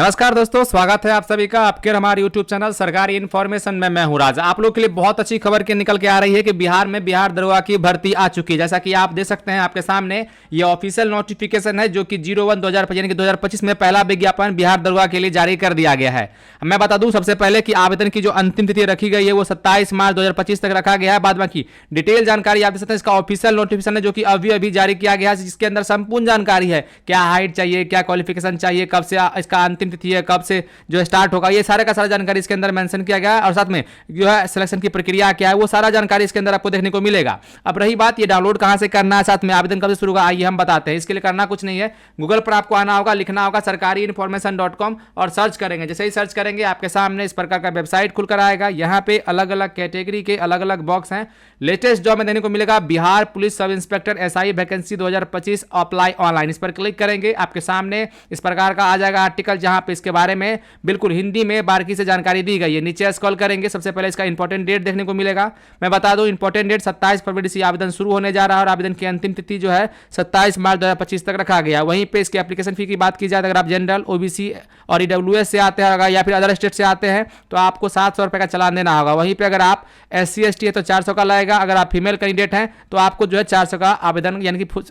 नमस्कार दोस्तों, स्वागत है आप सभी का आपके हमारे YouTube चैनल सरकारी इन्फॉर्मेशन में। मैं हूं राज। आप लोग के लिए बहुत अच्छी खबर के निकल के आ रही है कि बिहार में बिहार दरोगा की भर्ती आ चुकी है। जैसा कि आप देख सकते हैं आपके सामने ये ऑफिशियल नोटिफिकेशन है जो कि 01/2025 यानी कि 2025 में पहला विज्ञापन बिहार दरोगा के लिए जारी कर दिया गया है। मैं बता दूं सबसे पहले कि आवेदन की जो अंतिम तिथि रखी गई है वो 27 मार्च 2025 तक रखा गया है। बाद बाकी डिटेल जानकारी आप देख सकते हैं। इसका ऑफिशियल नोटिफिकेशन है जो कि अभी अभी जारी किया गया है, जिसके अंदर संपूर्ण जानकारी है। क्या हाइट चाहिए, क्या क्वालिफिकेशन चाहिए, कब से इसका अंतिम तिथि है, कब से जो स्टार्ट होगा, ये सारा का सारा जानकारी इसके अंदर मेंशन किया गया है। और साथ में जो है सिलेक्शन की प्रक्रिया क्या है वो सारा जानकारी इसके अंदर आपको देखने को मिलेगा। अब रही बात ये डाउनलोड कहां से करना है, साथ में आवेदन कब से शुरू होगा, आइए हम बताते हैं। इसके लिए करना कुछ नहीं है, गूगल पर आपको आना होगा, लिखना होगा sarkariinformation.com और सर्च करेंगे। जैसे ही सर्च करेंगे आपके सामने इस प्रकार का वेबसाइट खुलकर आएगा। यहाँ पे अलग अलग कैटेगरी के अलग अलग बॉक्स हैं। लेटेस्ट जॉब में देने को मिलेगा Bihar police sub inspector SI vacancy 2025 apply online. इस पर क्लिक करेंगे, आपके सामने इस प्रकार का आ जाएगा आर्टिकल, जहां पे इसके बारे में बिल्कुल हिंदी में बारीकी से जानकारी दी गई है। नीचे स्क्रॉल करेंगे, सबसे पहले इसका इंपॉर्टेंट डेट देखने को मिलेगा। मैं बता दूं इंपॉर्टेंट डेट 27 फरवरी से आवेदन शुरू होने जा रहा है और आवेदन की अंतिम तिथि जो है 27 मार्च 2025 तक रखा गया। वहीं पे इसकी एप्लीकेशन फी की बात की जाए तो अगर आप जनरल, ओबीसी और ईडब्ल्यूएस से आते हैं या फिर अदर स्टेट से आते हैं तो आपको 700 रुपए का चालान देना होगा। वहीं पे अगर आप SC ST है तो 400 का लगेगा। अगर आप फीमेल कैंडिडेट हैं तो आपको जो है 400 का आवेदन यानी कि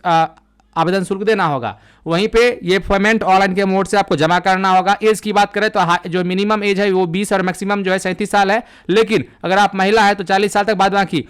आवेदन शुल्क देना होगा। वहीं पे ये पेमेंट ऑनलाइन के मोड से आपको जमा करना होगा। एज की बात करें तो जो मिनिमम एज है वो 20 और मैक्सिमम जो है 37 साल है। लेकिन अगर आप महिला है तो 40 साल तक बाद बाकी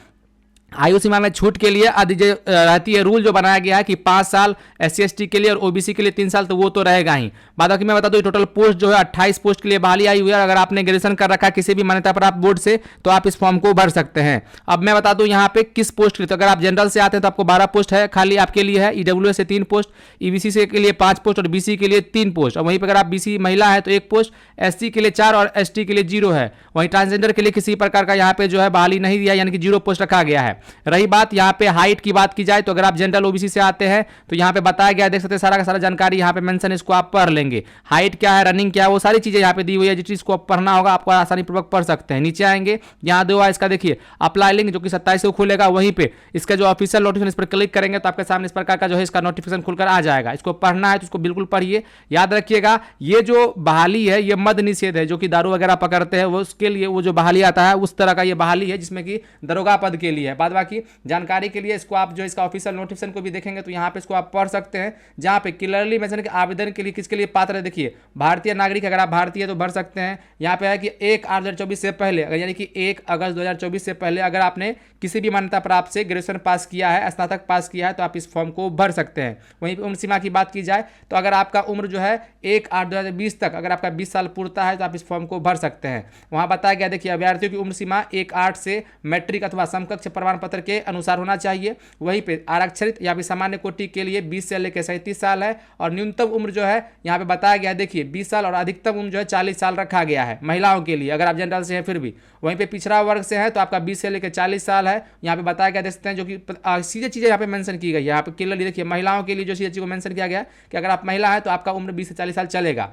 आयु सीमा में छूट के लिए रहती है। रूल जो बनाया गया है कि 5 साल SC ST के लिए और OBC के लिए 3 साल, तो वो तो रहेगा ही। बाद बाकी मैं बता दूं टोटल पोस्ट जो है 28 पोस्ट के लिए बहाली आई हुई है। अगर आपने ग्रेजुएशन कर रखा है किसी भी मान्यता प्राप्त बोर्ड से तो आप इस फॉर्म को भर सकते हैं। अब मैं बता दूं यहाँ पे किस पोस्ट के लिए, तो अगर आप जनरल से आते हैं तो आपको 12 पोस्ट है खाली आपके लिए है। EWS से 3 पोस्ट, EBC से के लिए 5 पोस्ट और BC के लिए 3 पोस्ट। और वहीं पर अगर आप BC महिला है तो 1 पोस्ट, SC के लिए 4 और ST के लिए 0 है। वहीं ट्रांसजेंडर के लिए किसी प्रकार का यहाँ पे जो है बहाली नहीं दिया, यानी कि 0 पोस्ट रखा गया है। रही बात यहाँ पे हाइट की बात की जाए तो अगर आप जनरल OBC से आते हैं तो यहाँ पे बताया गया, देख सकते हैं सारा का सारा जानकारी यहाँ पे मेंशन, इसको आप पढ़ लेंगे। हाइट क्या है, रनिंग क्या है, वो सारी चीजें यहाँ पे दी हुई है। जिस चीज को आप पढ़ना होगा आपको आसानी पूर्वक पढ़ सकते हैं। नीचे आएंगे, यहाँ दो इसका देखिए अप्लाई लिंक जो कि 27 को खुलेगा। वहीं पे इसका जो ऑफिशियल नोटिफिकेशन, इस पर क्लिक करेंगे तो आपके सामने इस प्रकार का जो है इसका नोटिफिकेशन खुलकर आ जाएगा। इसको पढ़ना है तो इसको बिल्कुल पढ़िए। याद रखिएगा ये जो बहाली है ये मद निषेध है, जो कि दारू वगैरह पकड़ते हैं वो उसके लिए वो जो बहाली आता है उस तरह का ये बहाली है, जिसमें कि दरोगा पद के लिए है। बाद बाकी जानकारी के लिए इसको आप जो इसका ऑफिशियल नोटिफिकेशन को भी देखेंगे तो यहाँ पे इसको आप पढ़ सकते हैं, जहाँ पे क्लियरली मेंशन कि आवेदन के लिए किसके लिए पात्र है। देखिए भारतीय नागरिक, अगर आप भारतीय तो भर सकते हैं। यहाँ पे है कि 1/8/2024 से पहले, यानी कि 1 अगस्त 2024 से पहले अगर आपने किसी भी मान्यता प्राप्त से ग्रेजुएशन पास किया है, स्नातक पास किया है तो आप इस फॉर्म को भर सकते हैं। वहीं उम्र सीमा की बात की जाए तो अगर आपका उम्र जो है 1/8/2020 तक अगर आपका 20 साल पूरता है तो आप इस फॉर्म को भर सकते हैं। वहाँ बताया गया देखिए अभ्यर्थियों की उम्र सीमा 1/8 से मैट्रिक अथवा समकक्ष प्रमाण पत्र के अनुसार होना चाहिए। वहीं पे आरक्षित या फिर सामान्य कोटि के लिए 20 से लेकर 37 साल है। और न्यूनतम उम्र जो है यहाँ पे बताया गया देखिए 20 साल और अधिकतम उम्र जो है 40 साल रखा गया है महिलाओं के लिए, अगर आप जनरल से हैं फिर भी। वहीं पे पिछड़ा वर्ग से है तो आपका 20 से लेकर 40 साल है। यहाँ पे बताया गया, देख सकते हैं जो कि सीधे चीजें यहाँ पे मेंशन की गई है। यहाँ पे क्लियरली देखिए महिलाओं के लिए जो सीधे चीज को मेंशन किया गया कि अगर आप महिला है तो आपका उम्र 20 से 40 साल चलेगा।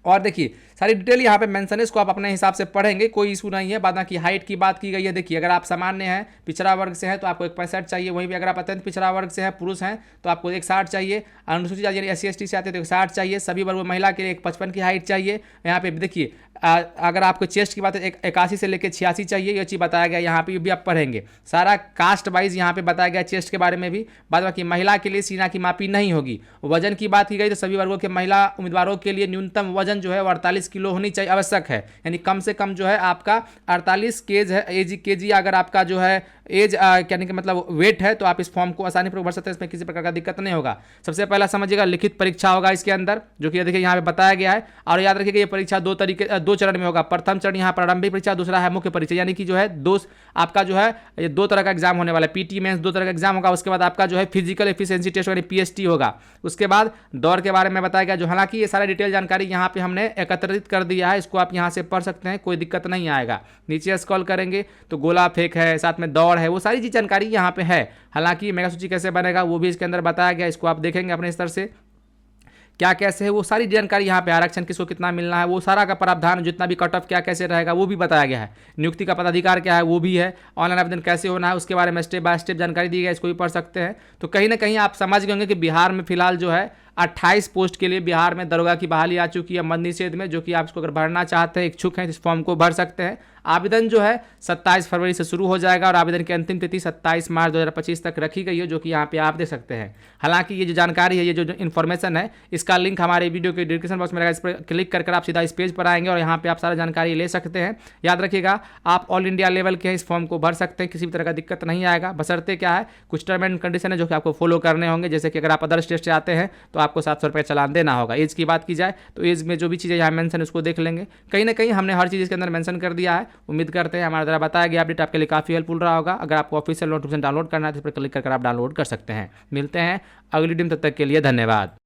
और देखिए सारी डिटेल यहाँ पे मेंशन है, इसको आप अपने हिसाब से पढ़ेंगे, कोई इशू नहीं है। बाद की हाइट की बात की गई है। देखिए अगर आप सामान्य हैं, पिछड़ा वर्ग से हैं तो आपको 1.65 चाहिए। वहीं भी अगर आप अत्यंत पिछड़ा वर्ग से हैं, पुरुष हैं तो आपको 1.60 चाहिए। अनुसूचित जाति SC ST से आते हैं तो 160 चाहिए। सभी वर्ग महिला के लिए 1.55 की हाइट चाहिए। यहाँ पे देखिए अगर आपको चेस्ट की बात है 81 से लेकर 86 चाहिए, ये चीज़ बताया गया। यहाँ पे भी आप पढ़ेंगे सारा कास्ट वाइज यहाँ पे बताया गया चेस्ट के बारे में भी। बाद बाकी महिला के लिए सीना की मापी नहीं होगी। वजन की बात की गई तो सभी वर्गों के महिला उम्मीदवारों के लिए न्यूनतम वजन जो है वो 48 किलो होनी चाहिए, आवश्यक है। यानी कम से कम जो है आपका 48 केज है, केजी अगर आपका जो है एज यानी कि मतलब वेट है तो आप इस फॉर्म को आसानी पूर्वक भर सकते हैं। इसमें किसी प्रकार का दिक्कत नहीं होगा। सबसे पहला समझिएगा लिखित परीक्षा होगा इसके अंदर, जो कि देखिए यहाँ पे बताया गया है। और याद रखिएगा ये परीक्षा दो चरण में होगा। प्रथम चरण यहाँ प्रारंभिक परीक्षा, दूसरा है मुख्य परीक्षा, यानी कि जो है आपका जो है ये 2 तरह का एग्जाम होने वाला है। PT मेंस 2 तरह का एग्जाम होगा। उसके बाद आपका जो है फिजिकल एफिशिएंसी टेस्ट यानी PST होगा। उसके बाद दौड़ के बारे में बताया गया, जो हालांकि ये सारा डिटेल जानकारी यहाँ पे हमने एकत्रित कर दिया है, इसको आप यहाँ से पढ़ सकते हैं, कोई दिक्कत नहीं आएगा। नीचे स्क्रॉल करेंगे तो गोला फेंक है, साथ में दौड़ है, वो सारी चीज जानकारी यहाँ पे है। हालांकि मेगा सूची कैसे बनेगा वो भी इसके अंदर बताया गया, इसको आप देखेंगे अपने स्तर से क्या कैसे है, वो सारी जानकारी यहाँ पे आरक्षण किसको कितना मिलना है वो सारा का प्रावधान, जितना भी कट ऑफ क्या कैसे रहेगा वो भी बताया गया है। नियुक्ति का पदाधिकार क्या है वो भी है। ऑनलाइन आवेदन कैसे होना है उसके बारे में स्टेप बाय स्टेप जानकारी दी गई, इसको भी पढ़ सकते हैं। तो कहीं ना कहीं आप समझ गए होंगे कि बिहार में फिलहाल जो है 28 पोस्ट के लिए बिहार में दरोगा की बहाली आ चुकी है मद निषेध में, जो कि आप इसको अगर भरना चाहते हैं, इच्छुक हैं, इस फॉर्म को भर सकते हैं। आवेदन जो है 27 फरवरी से शुरू हो जाएगा और आवेदन की अंतिम तिथि 27 मार्च 2025 तक रखी गई है, जो कि यहाँ पे आप देख सकते हैं। हालांकि ये जो जानकारी है, ये जो इन्फॉर्मेशन है, इसका लिंक हमारे वीडियो के डिस्क्रिप्शन बॉक्स में रहेगा। इस पर क्लिक कर आप सीधा इस पेज पर आएंगे और यहाँ पे आप सारा जानकारी ले सकते हैं। याद रखिएगा, आप ऑल इंडिया लेवल के इस फॉर्म को भर सकते हैं, किसी भी तरह का दिक्कत नहीं आएगा। बशर्ते क्या है, कुछ टर्म एंड कंडीशन है जो कि आपको फॉलो करने होंगे। जैसे कि अगर आप अदर स्टेट से आते हैं तो आपको 700 रुपये चालान देना होगा। एज की बात की जाए तो एज में जो भी चीज़ें यहाँ मेंशन उसको देख लेंगे। कहीं ना कहीं हमने हर चीज़ इसके अंदर मेंशन कर दिया है। उम्मीद करते हैं हमारे द्वारा बताया गया अपडेट आपके लिए काफ़ी हेल्पफुल रहा होगा। अगर आपको ऑफिशियल नोटिफिकेशन डाउनलोड करना है तो इस पर क्लिक कर आप डाउनलोड कर सकते हैं। मिलते हैं अगली टीम, तब तक के लिए धन्यवाद।